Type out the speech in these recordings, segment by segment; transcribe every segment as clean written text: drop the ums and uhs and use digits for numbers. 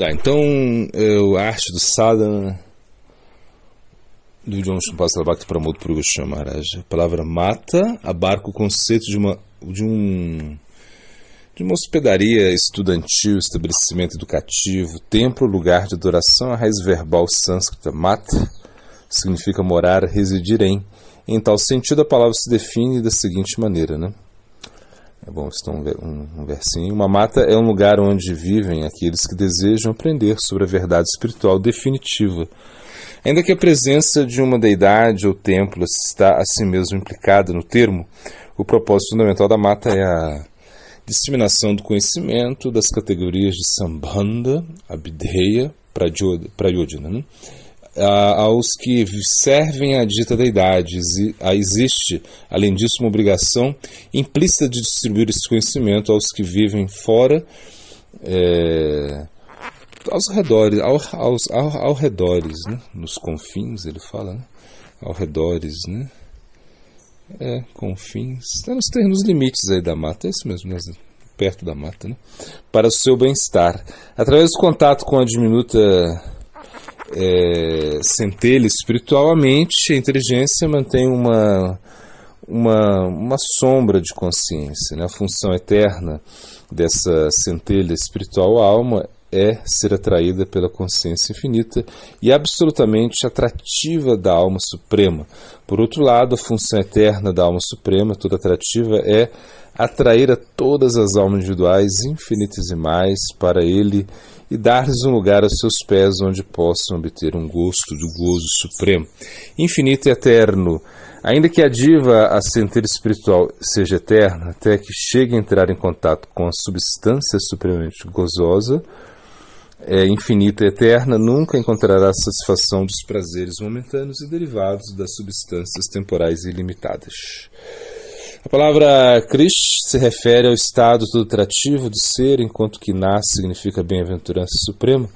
Então, a arte do sadhana do John Shumpasala Bhakti Pramod Puri Goswami Maharaj. A palavra mata abarca o conceito de uma hospedaria estudantil, estabelecimento educativo, templo, lugar de adoração. A raiz verbal sânscrita mata significa morar, residir em. Em tal sentido, a palavra se define da seguinte maneira, né? Um versinho. Uma mata é um lugar onde vivem aqueles que desejam aprender sobre a verdade espiritual definitiva. Ainda que a presença de uma deidade ou templo está a si mesmo implicada no termo, o propósito fundamental da mata é a disseminação do conhecimento das categorias de Sambandha, Abhideya, Prayojana, né? Aos que servem a dita deidade. Existe, além disso, uma obrigação implícita de distribuir esse conhecimento aos que vivem fora, aos redores, né? Nos confins, ele fala, né? Ao redores, né? Confins, nos limites aí da mata, é isso mesmo, perto da mata, né? Para o seu bem-estar. Através do contato com a diminuta centelha espiritual, a mente, a inteligência mantém uma sombra de consciência, né? A função eterna dessa centelha espiritual, a alma, é ser atraída pela consciência infinita e absolutamente atrativa da alma suprema. Por outro lado, a função eterna da alma suprema, toda atrativa, é atrair a todas as almas individuais infinitesimais para ele e dar-lhes um lugar aos seus pés onde possam obter um gosto do gozo supremo. Infinito e eterno. Ainda que a diva, a centelha espiritual, seja eterna, até que chegue a entrar em contato com a substância supremamente gozosa, infinita e eterna, nunca encontrará satisfação dos prazeres momentâneos e derivados das substâncias temporais ilimitadas. A palavra Krish se refere ao estado todo atrativo do ser, enquanto que Nas significa bem-aventurança suprema.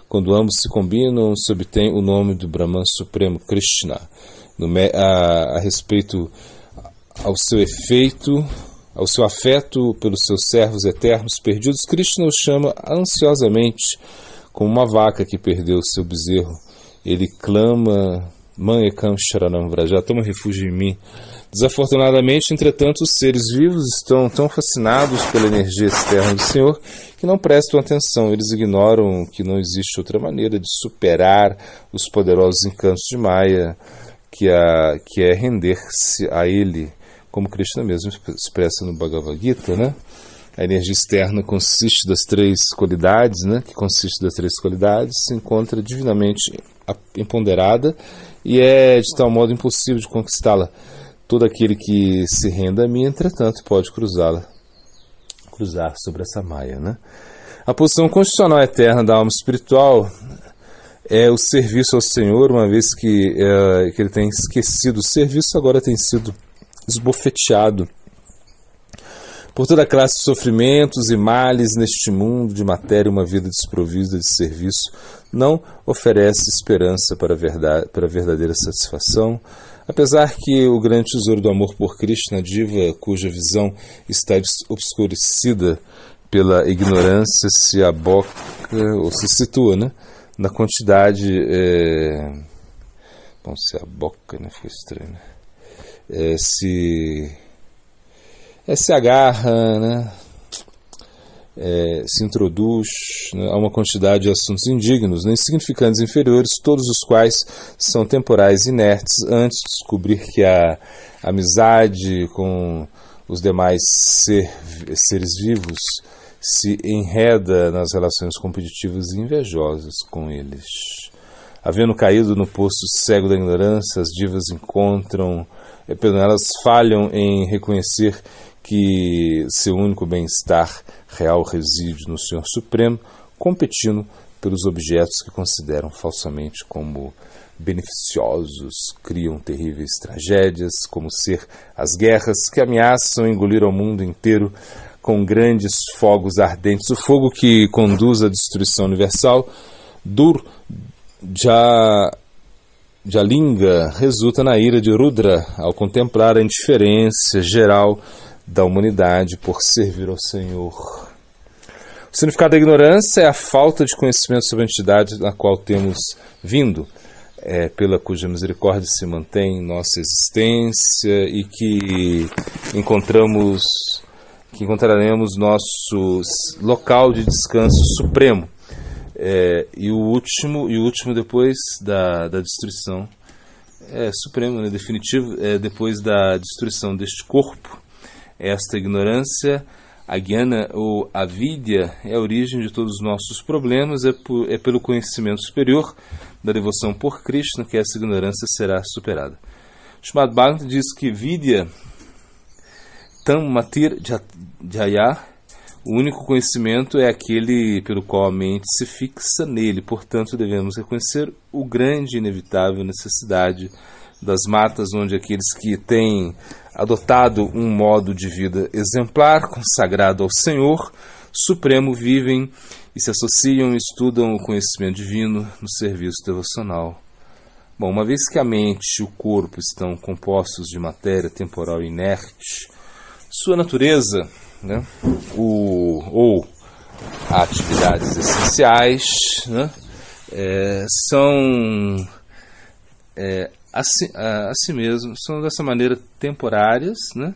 Quando ambos se combinam, se obtém o nome do Brahman Supremo, Krishna. A respeito ao seu efeito, ao seu afeto pelos seus servos eternos perdidos, Krishna os chama ansiosamente, como uma vaca que perdeu o seu bezerro. Ele clama, Manekam Sharanam Vraja, toma refúgio em mim. Desafortunadamente, entretanto, os seres vivos estão tão fascinados pela energia externa do Senhor que não prestam atenção. Eles ignoram que não existe outra maneira de superar os poderosos encantos de Maya, que é render-se a Ele, como Krishna mesmo expressa no Bhagavad Gita, né? A energia externa consiste das três qualidades, né? Se encontra divinamente empoderada e é de tal modo impossível de conquistá-la. Todo aquele que se renda a mim, entretanto, pode cruzar sobre essa maia, né? A posição constitucional eterna da alma espiritual é o serviço ao Senhor, uma vez que ele tem esquecido o serviço, agora tem sido esbofeteado por toda classe de sofrimentos e males neste mundo de matéria. Uma vida desprovida de serviço não oferece esperança para a verdadeira satisfação. Apesar que o grande tesouro do amor por Krishna, diva cuja visão está obscurecida pela ignorância, se aboca ou se situa, né, na quantidade... se aboca, né, ficou estranho, né? Se agarra, né? Se introduz, né, a uma quantidade de assuntos indignos, né, insignificantes, inferiores, todos os quais são temporais e inertes, antes de descobrir que a amizade com os demais seres vivos se enreda nas relações competitivas e invejosas com eles. Havendo caído no poço cego da ignorância, as divas elas falham em reconhecer que seu único bem-estar real reside no Senhor Supremo, competindo pelos objetos que consideram falsamente como beneficiosos, criam terríveis tragédias, como ser as guerras que ameaçam engolir ao mundo inteiro com grandes fogos ardentes, o fogo que conduz à destruição universal. Jalinga resulta na ira de Rudra ao contemplar a indiferença geral da humanidade por servir ao Senhor. O significado da ignorância é a falta de conhecimento sobre a entidade na qual temos vindo, pela cuja misericórdia se mantém nossa existência e que encontraremos nosso local de descanso supremo. E o último depois da destruição, supremo, né, definitivo, depois da destruição deste corpo. Esta ignorância, a jnana ou avidya, é a origem de todos os nossos problemas. É pelo conhecimento superior da devoção por Krishna que essa ignorância será superada. Srimad Bhagavatam diz que vidya tam matir jaya, o único conhecimento é aquele pelo qual a mente se fixa nele. Portanto, devemos reconhecer o grande e inevitável necessidade das matas, onde aqueles que têm adotado um modo de vida exemplar, consagrado ao Senhor Supremo, vivem e se associam e estudam o conhecimento divino no serviço devocional. Bom, uma vez que a mente e o corpo estão compostos de matéria temporal inerte, sua natureza, né, ou atividades essenciais, né, são assim mesmo, são dessa maneira temporárias, né?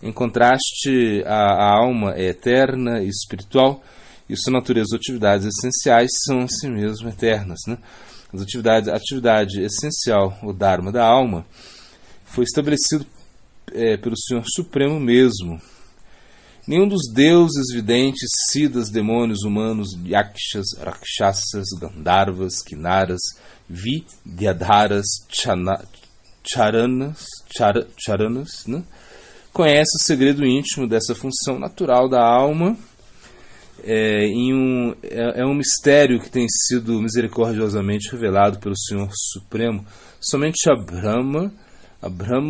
Em contraste, a alma é eterna e espiritual, e sua natureza ou atividades essenciais são assim mesmo eternas, né? A atividade essencial, o Dharma da alma, foi estabelecido pelo Senhor Supremo mesmo. Nenhum dos deuses, videntes, siddhas, demônios, humanos, yakshas, rakshasas, gandharvas, kinnaras, vidyadharas, charanas, né, conhece o segredo íntimo dessa função natural da alma. É um mistério que tem sido misericordiosamente revelado pelo Senhor Supremo. Somente a Brahma,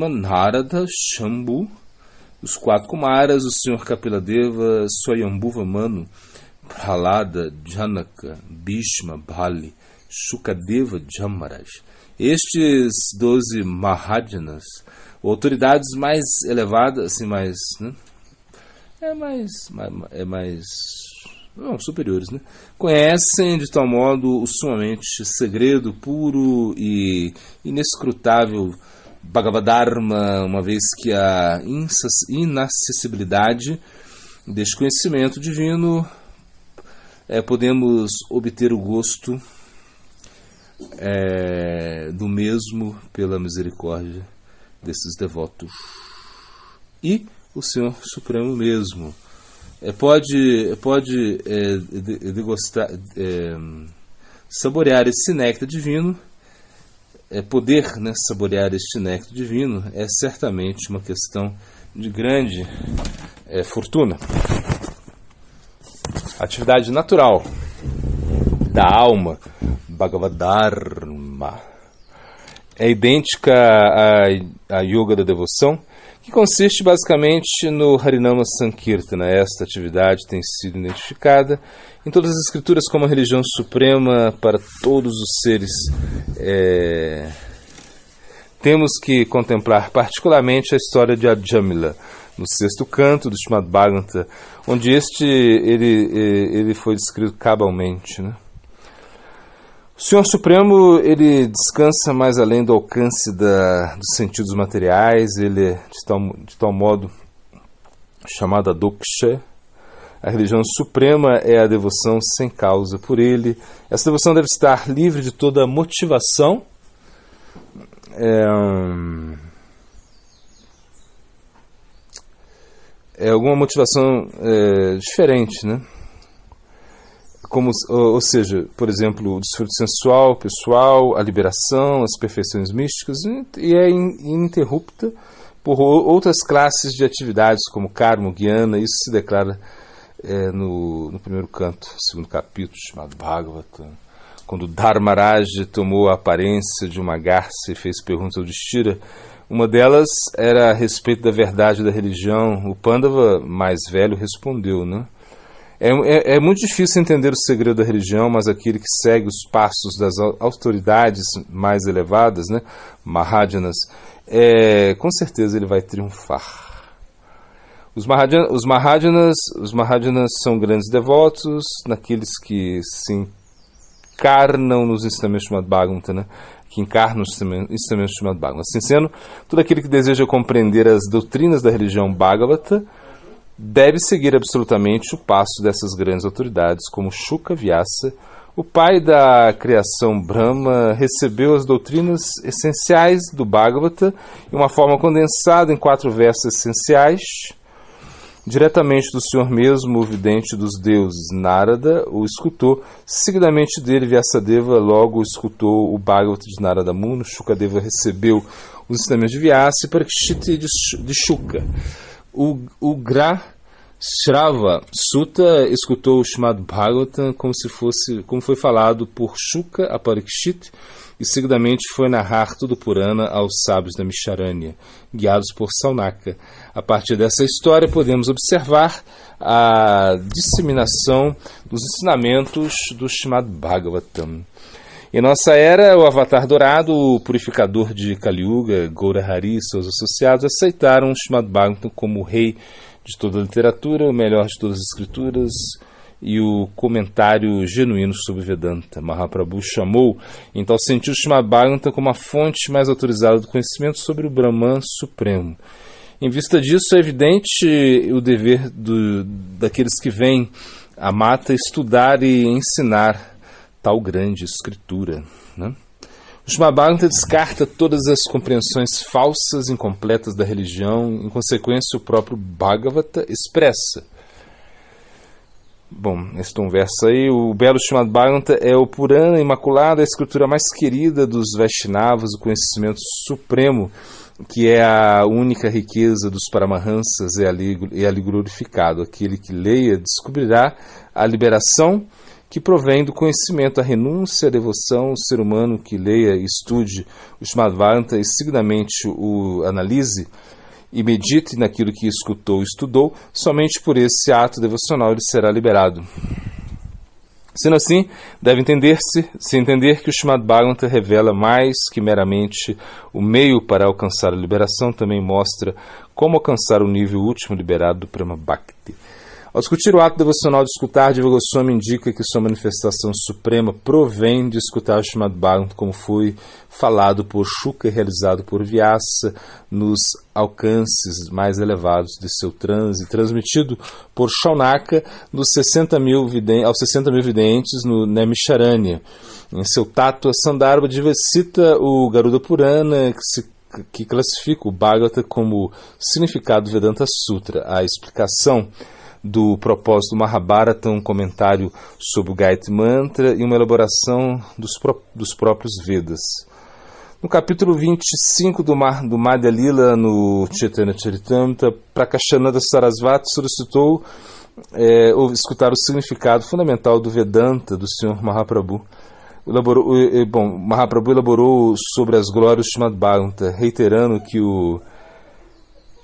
Narada, Shambhu, os 4 Kumaras, o Senhor Kapiladeva, Swayambhuva Manu, Prahlada, Janaka, Bhishma, Bali, Shukadeva, Jamaraj. Estes 12 Mahajanas, autoridades mais elevadas, assim, superiores, né? Conhecem de tal modo o sumamente segredo, puro e inescrutável Bhagavadharma, uma vez que a inacessibilidade deste conhecimento divino podemos obter o gosto do mesmo pela misericórdia desses devotos. E o Senhor Supremo mesmo pode degustar, saborear esse néctar divino. Poder, né, saborear este néctar divino é certamente uma questão de grande fortuna. A atividade natural da alma, Bhagavadharma, é idêntica à yoga da devoção, que consiste basicamente no Harinama Sankirtana. Esta atividade tem sido identificada em todas as escrituras como a religião suprema para todos os seres. Temos que contemplar particularmente a história de Ajamila, no 6º canto do Srimad Bhagavatam, onde ele foi descrito cabalmente, né? O Senhor Supremo, ele descansa mais além do alcance dos sentidos materiais. Ele é de tal modo chamada Doksha. A religião suprema é a devoção sem causa por ele. Essa devoção deve estar livre de toda motivação. Alguma motivação diferente, né? Ou seja, por exemplo, o desfrute sensual, pessoal, a liberação, as perfeições místicas, e é ininterrupta por outras classes de atividades, como karma, jnana. Isso se declara no primeiro canto, segundo capítulo, chamado Bhagavatam. Quando Dharmaraj tomou a aparência de uma garça e fez perguntas ao Yudhishthira, uma delas era a respeito da verdade da religião. O Pandava mais velho respondeu, né? É muito difícil entender o segredo da religião, mas aquele que segue os passos das autoridades mais elevadas, né, Mahajanas, com certeza ele vai triunfar. Os Mahāyanas são grandes devotos naqueles que se encarnam nos ensinamentos chamados Bhagavata, né? Que encarnam os ensinamentos chamados Bhagavata. Assim sendo, todo aquele que deseja compreender as doutrinas da religião Bhagavata deve seguir absolutamente o passo dessas grandes autoridades, como Shuka Vyasa. O pai da criação Brahma recebeu as doutrinas essenciais do Bhagavata em uma forma condensada em 4 versos essenciais, diretamente do Senhor mesmo, o vidente dos deuses. Narada o escutou, seguidamente dele Vyasadeva logo escutou o Bhagavata de Narada Muni. Shukadeva recebeu os ensinamentos de Vyasa e Parikshit de Shuka. O Shrava Sutta escutou o chamado Bhagavatam como foi falado por Shuka a Parikshit, e seguidamente foi narrar todo o Purana aos sábios da Misharanya, guiados por Saunaka. A partir dessa história podemos observar a disseminação dos ensinamentos do chamado Bhagavatam. Em nossa era, o Avatar Dourado, o purificador de Kali Yuga, Gaurahari e seus associados aceitaram o chamado Bhagavatam como o rei de toda a literatura, o melhor de todas as escrituras e o comentário genuíno sobre Vedanta. Mahaprabhu chamou, em tal sentido, o chamado Bhagavatam como a fonte mais autorizada do conhecimento sobre o Brahman Supremo. Em vista disso, é evidente o dever daqueles que vêm a mata estudar e ensinar tal grande escritura, né? O Srimad Bhagavatam descarta todas as compreensões falsas e incompletas da religião. Em consequência, o próprio Bhagavata expressa. Bom, este é um verso aí. O belo Srimad Bhagavatam é o Purana imaculado, a escritura mais querida dos Vaishnavas, o conhecimento supremo, que é a única riqueza dos Paramahansas, é ali glorificado. Aquele que leia descobrirá a liberação que provém do conhecimento, a renúncia, a devoção. O ser humano que leia e estude o Srimad Bhagavatam e seguidamente o analise e medite naquilo que escutou e estudou, somente por esse ato devocional ele será liberado. Sendo assim, deve se entender que o Srimad Bhagavatam revela mais que meramente o meio para alcançar a liberação, também mostra como alcançar o nível último liberado do Prema Bhakti. Ao discutir o ato devocional de escutar, Jiva Goswami indica que sua manifestação suprema provém de escutar o Srimad Bhagavatam, como foi falado por Shuka e realizado por Vyasa nos alcances mais elevados de seu transe, transmitido por Shaunaka aos 60 mil videntes no Naimisharanya. Em seu Tattva Sandarbha, Jiva cita o Garuda Purana, que classifica o Bhagavatam como significado do Vedanta Sutra. A explicação do propósito do Mahabharata, um comentário sobre o Gayatri Mantra e uma elaboração dos próprios Vedas. No capítulo 25 do Madhya Lila, no Chaitanya Charitamrita, Prakashananda Sarasvati solicitou escutar o significado fundamental do Vedanta do Sr. Mahaprabhu. Mahaprabhu elaborou sobre as glórias do Srimad Bhagavatam, reiterando que o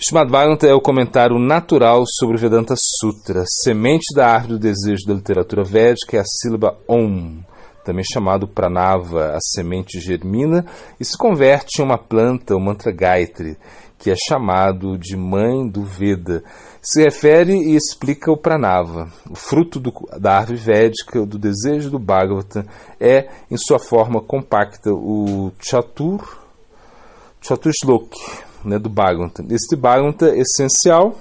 Srimad Bhagavatam é o comentário natural sobre o Vedanta Sutra. Semente da árvore do desejo da literatura védica é a sílaba Om, também chamado Pranava. A semente germina e se converte em uma planta, o mantra Gayatri, que é chamado de mãe do Veda. Se refere e explica o Pranava. O fruto da árvore védica, do desejo do Bhagavatam, é, em sua forma compacta, o Chatushlok, do Bhagavatam. Este Bhagavatam essencial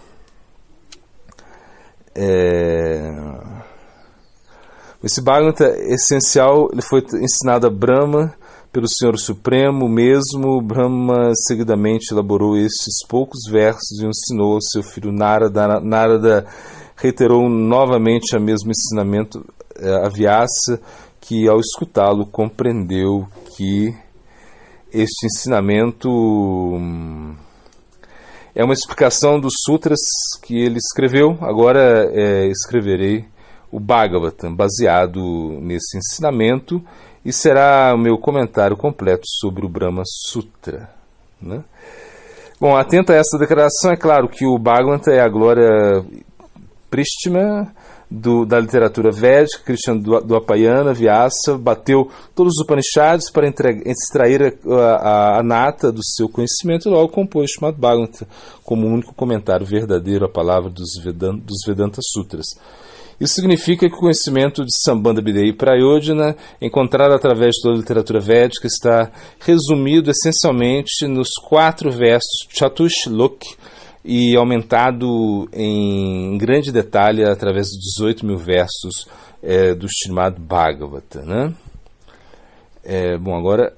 Esse Bhagavatam essencial ele foi ensinado a Brahma pelo Senhor Supremo mesmo. Brahma seguidamente elaborou estes poucos versos e ensinou ao seu filho Narada. Narada reiterou novamente o mesmo ensinamento a Vyasa, que ao escutá-lo compreendeu que este ensinamento é uma explicação dos sutras que ele escreveu. Agora escreverei o Bhagavatam baseado nesse ensinamento e será o meu comentário completo sobre o Brahma Sutra, né? Bom, atento a essa declaração, é claro que o Bhagavatam é a glória prístima da literatura védica, Krishna Dwapayana, Vyasa, bateu todos os Upanishads para extrair a nata do seu conhecimento e logo compôs Srimad Bhagavatam como o único comentário verdadeiro à palavra dos Vedanta Sutras. Isso significa que o conhecimento de Sambandha Bidei Prayodhana, encontrado através de toda a literatura védica, está resumido essencialmente nos 4 versos Chatushlok e aumentado em grande detalhe através dos 18.000 versos do Srimad Bhagavatam, né? Bom, agora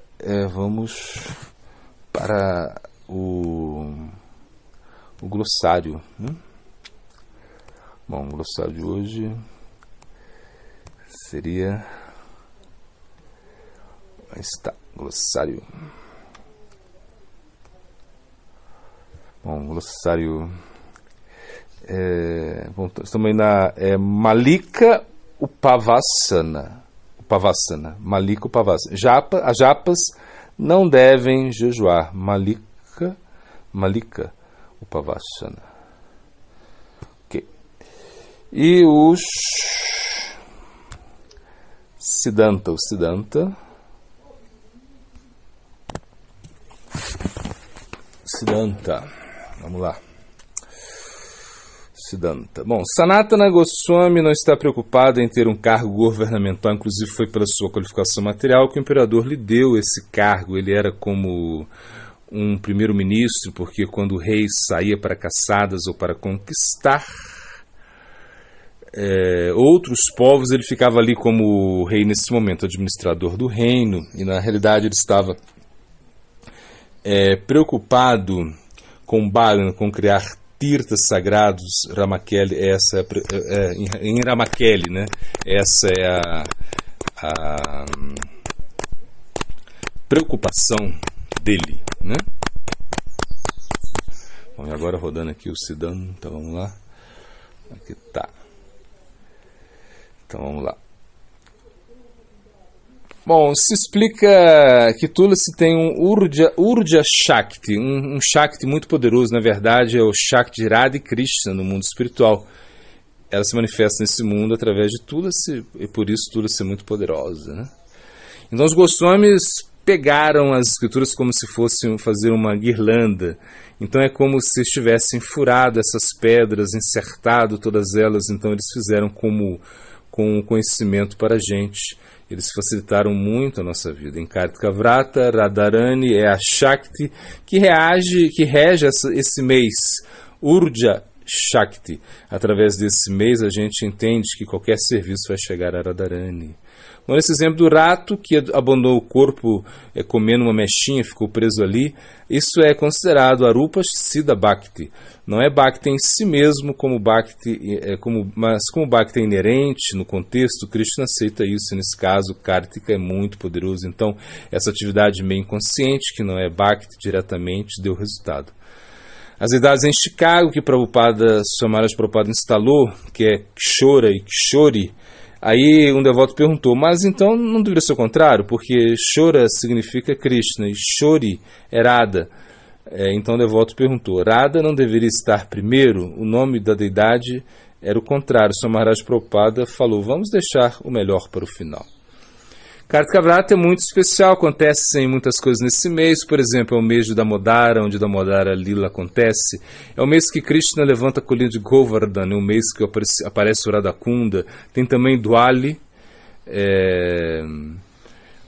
vamos para o glossário, né? Bom, o glossário de hoje seria... Aí está, glossário. Bom, o glossário... estamos aí na Malika Upavasana. Malika Upavasana. As japas não devem jejuar. Malika Upavasana. E os Siddhanta, vamos lá. Siddhanta. Bom, Sanatana Goswami não está preocupado em ter um cargo governamental, inclusive foi pela sua qualificação material que o imperador lhe deu esse cargo. Ele era como um primeiro-ministro, porque quando o rei saía para caçadas ou para conquistar outros povos, ele ficava ali como rei nesse momento, administrador do reino, e na realidade ele estava preocupado com Bhagavan, com criar tirtas sagrados. Ramakeli, em Ramakeli, né? Essa é a preocupação dele, né? Bom, e agora rodando aqui o Siddhanta, vamos lá. Aqui tá. Então vamos lá. Bom, se explica que Tulasi tem um Urja Shakti, um Shakti muito poderoso. Na verdade é o Shakti de Radha e Krishna no mundo espiritual. Ela se manifesta nesse mundo através de Tulasi, e por isso Tulasi é muito poderosa, né? Então os Goswamis pegaram as escrituras como se fossem fazer uma guirlanda. Então é como se estivessem furado essas pedras, encertado todas elas. Então eles fizeram com o conhecimento para a gente. Eles facilitaram muito a nossa vida. Em Kartika Vrata, Radharani é a Shakti que rege esse mês, Urja Shakti. Através desse mês a gente entende que qualquer serviço vai chegar a Radharani. Bom, esse exemplo do rato que abandonou o corpo comendo uma mechinha, ficou preso ali, isso é considerado Arupa Siddha Bhakti. Não é Bhakti em si mesmo, mas como Bhakti é inerente no contexto, Krishna aceita isso. Nesse caso, Kartika é muito poderoso. Então, essa atividade meio inconsciente, que não é Bhakti diretamente, deu resultado. As idades em Chicago, que Swamaraj Prabhupada instalou, que é Kshora e Kshori. Aí um devoto perguntou, mas então não deveria ser o contrário, porque Shora significa Krishna e Shori é Radha. Então o devoto perguntou, Radha não deveria estar primeiro? O nome da deidade era o contrário. Swamaraj Prabhupada falou, vamos deixar o melhor para o final. Kartika Vrata é muito especial, acontecem muitas coisas nesse mês. Por exemplo, é o mês de Damodara, onde Damodara Lila acontece. É o mês que Krishna levanta a colina de Govardhan, é o mês que aparece o Radhakunda. Tem também Dwali,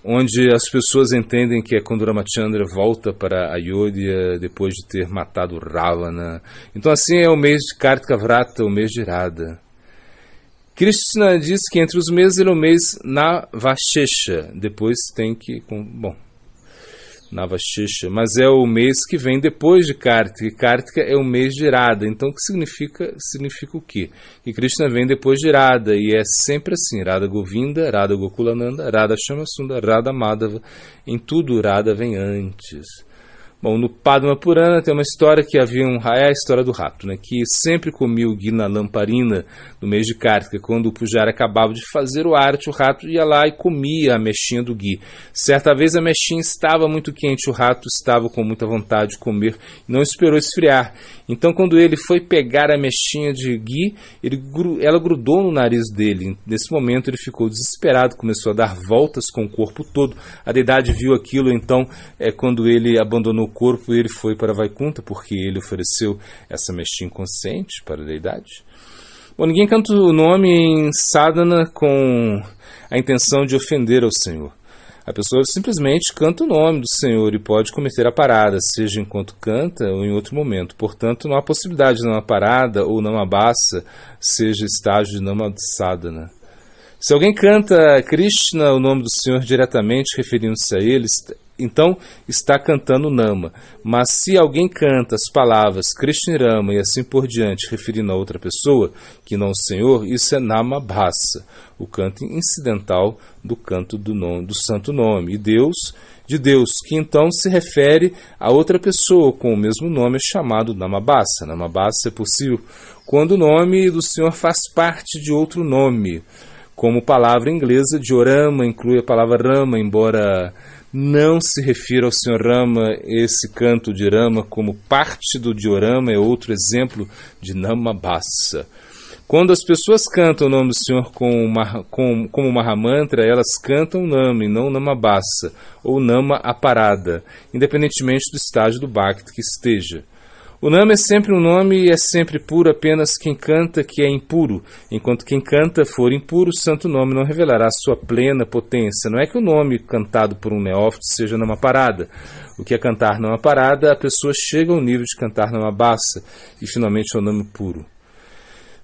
onde as pessoas entendem que é quando Ramachandra volta para Ayodhya depois de ter matado Ravana. Então assim é o mês de Kartika Vrata, o mês de Radha. Krishna diz que entre os meses ele é o mês Navashesha, depois tem que... Navashesha, mas é o mês que vem depois de Kartika, e Kartika é o mês de Radha. Então o que significa o quê? Que Krishna vem depois de Radha, e é sempre assim, Radha Govinda, Radha Gokulananda, Radha Shyamasundar, Radha Madhava, em tudo Radha vem antes. Bom, no Padma Purana tem uma história que havia é a história do rato, né, que sempre comia o ghee na lamparina no mês de Kartika. Quando o pujari acabava de fazer o arati, o rato ia lá e comia a mexinha do ghee. Certa vez a mexinha estava muito quente, o rato estava com muita vontade de comer e não esperou esfriar. Então, quando ele foi pegar a mexinha de ghee, ela grudou no nariz dele. Nesse momento ele ficou desesperado, começou a dar voltas com o corpo todo. A deidade viu aquilo, então quando ele abandonou o corpo, ele foi para Vaikunta, porque ele ofereceu essa mexinha inconsciente para a deidade. Bom, ninguém canta o nome em sadhana com a intenção de ofender ao Senhor. A pessoa simplesmente canta o nome do Senhor e pode cometer a parada, seja enquanto canta ou em outro momento. Portanto, não há possibilidade de namaparada ou namabasa seja estágio de namasadhana. Se alguém canta Krishna, o nome do Senhor, diretamente referindo-se a ele, então está cantando Nama. Mas se alguém canta as palavras Krishna Rama e assim por diante, referindo a outra pessoa, que não o Senhor, isso é Namabhasa, o canto incidental do canto do santo nome. E de Deus, que então se refere a outra pessoa com o mesmo nome, é chamado Namabhasa. Namabhasa é possível quando o nome do Senhor faz parte de outro nome. Como palavra inglesa, Diorama inclui a palavra Rama, embora não se refira ao Senhor Rama, esse canto de Rama como parte do Diorama é outro exemplo de Namabhasa. Quando as pessoas cantam o nome do Senhor como Mahamantra, elas cantam Nama e não Namabhasa, ou Nama Aparada, independentemente do estágio do Bhakti que esteja. O Nama é sempre um nome e é sempre puro apenas quem canta que é impuro. Enquanto quem canta for impuro, o santo nome não revelará sua plena potência. Não é que o nome cantado por um neófito seja Namaparada. O que é cantar Namaparada, a pessoa chega ao nível de cantar Namabhasa e finalmente ao nome puro.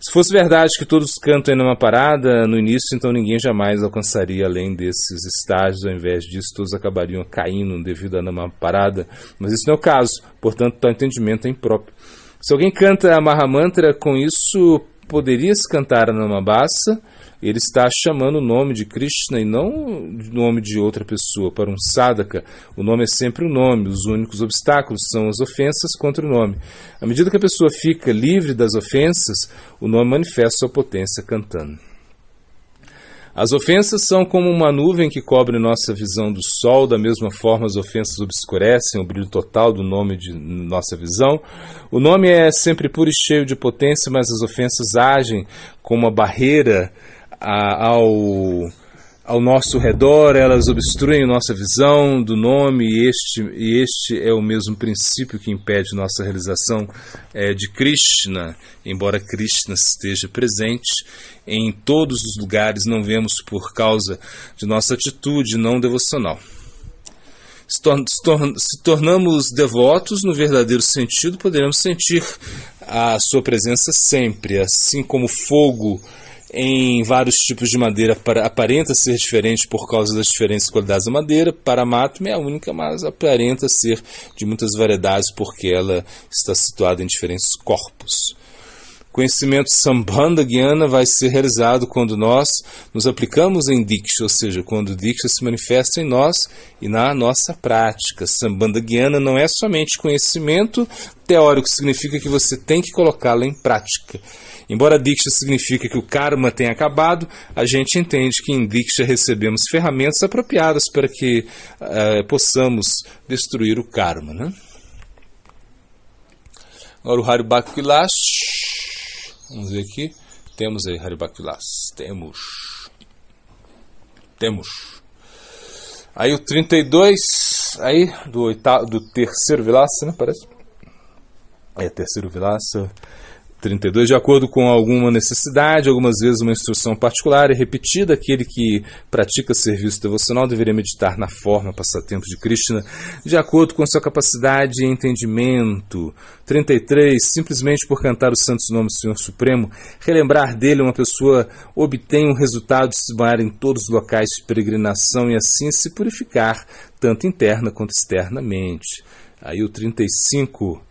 Se fosse verdade que todos cantam em Namaparada no início, então ninguém jamais alcançaria além desses estágios. Ao invés disso, todos acabariam caindo devido a Namaparada. Mas isso não é o caso, portanto, tal entendimento é impróprio. Se alguém canta a Mahamantra, com isso poderia-se cantar a Namabhasa, ele está chamando o nome de Krishna e não o nome de outra pessoa. Para um sadhaka, o nome é sempre o nome, os únicos obstáculos são as ofensas contra o nome. À medida que a pessoa fica livre das ofensas, o nome manifesta sua potência cantando. As ofensas são como uma nuvem que cobre nossa visão do sol, da mesma forma as ofensas obscurecem o brilho total do nome de nossa visão. O nome é sempre puro e cheio de potência, mas as ofensas agem como uma barreira ao nosso redor, elas obstruem nossa visão do nome e este é o mesmo princípio que impede nossa realização de Krishna. Embora Krishna esteja presente em todos os lugares, não vemos por causa de nossa atitude não devocional. Se tornamos devotos no verdadeiro sentido, poderemos sentir a sua presença sempre, assim como fogo em vários tipos de madeira aparenta ser diferente por causa das diferentes qualidades da madeira. Paramatma é a única, mas aparenta ser de muitas variedades porque ela está situada em diferentes corpos. Conhecimento Sambandha Gyana vai ser realizado quando nós nos aplicamos em Diksha, ou seja, quando Diksha se manifesta em nós e na nossa prática. Sambandha Gyana não é somente conhecimento teórico, significa que você tem que colocá-lo em prática. Embora Diksha signifique que o karma tenha acabado, a gente entende que em Diksha recebemos ferramentas apropriadas para que possamos destruir o karma, né? Agora o Hari Bhakti Vilas. Vamos ver aqui. Temos aí Hari Bhakti Vilas. Temos. Aí o 32, aí do terceiro Vilasa, né? Parece. Terceiro Vilasa. 32, de acordo com alguma necessidade, algumas vezes uma instrução particular é repetida, aquele que pratica serviço devocional deveria meditar na forma, passatempos de Krishna, de acordo com sua capacidade e entendimento. 33, simplesmente por cantar os santos nomes do Senhor Supremo, relembrar dele, uma pessoa obtém um resultado de se banhar em todos os locais de peregrinação e assim se purificar, tanto interna quanto externamente. Aí o 35...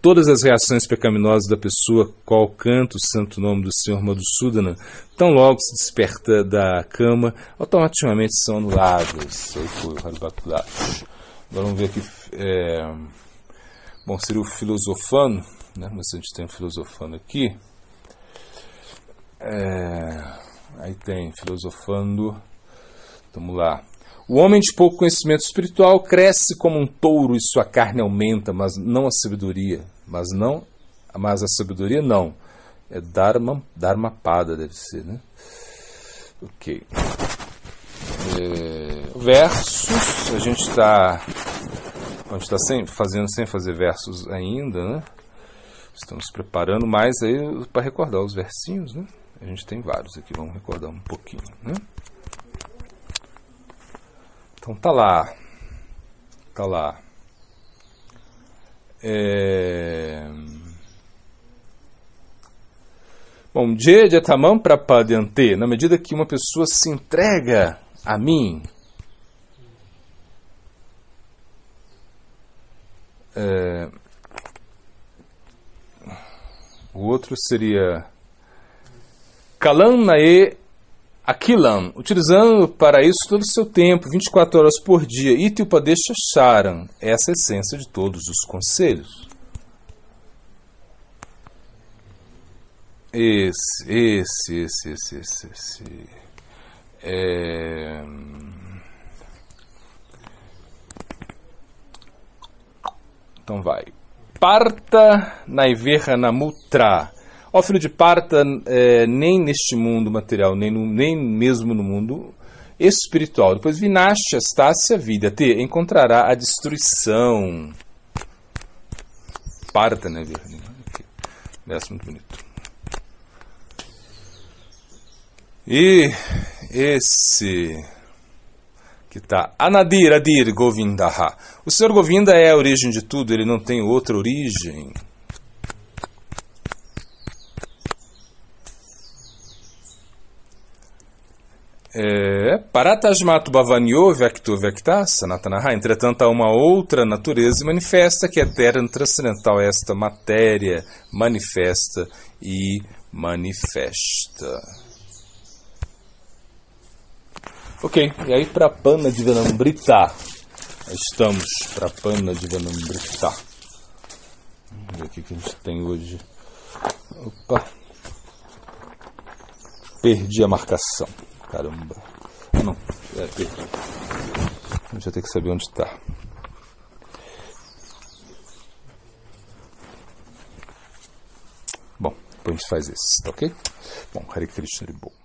todas as reações pecaminosas da pessoa, qual canta o santo nome do Senhor Madhusudana, tão logo se desperta da cama, automaticamente são anuladas. Aí foi o Hari Bhakti Vilas. Agora vamos ver aqui. Bom, seria o filosofano, né? Mas a gente tem o filosofano aqui. Aí tem filosofando. Vamos lá. O homem de pouco conhecimento espiritual cresce como um touro e sua carne aumenta, mas não a sabedoria. Mas a sabedoria não. É Dharmapada, deve ser, né? Ok. Versos, a gente está fazendo sem fazer versos ainda, né? Estamos preparando mais aí para recordar os versinhos, né? A gente tem vários aqui, vamos recordar um pouquinho, né? Então tá lá. Bom, Jejatamam prapadyante, na medida que uma pessoa se entrega a mim, o outro seria Kalan nae Akilan, utilizando para isso todo o seu tempo, 24 horas por dia, Iti Upadesha Charan, essa é a essência de todos os conselhos. Esse. Então vai. Parta Naiverha Namutra. Ó filho de Parta, nem neste mundo material, nem mesmo no mundo espiritual. Depois Vinasha, Stasya, vida, encontrará a destruição. Parta Naiverha. Essa é muito bonito. E esse que está Anadir Adir Govindaha. O Senhor Govinda é a origem de tudo, ele não tem outra origem. Paratasmatu Bhavanyo Vyakto Vyakta Sanatanaha. Entretanto, há uma outra natureza manifesta que é eterna, transcendental, esta matéria manifesta e manifesta. Ok, e aí para Panna Divanamrita. Estamos para Panna Divanamrita. Vamos ver o que a gente tem hoje. Opa! Perdi a marcação. Caramba. Ah, não. Perdi. A gente vai ter que saber onde está. Bom, depois a gente faz esse, tá ok? Bom, Hare Krishna de boa.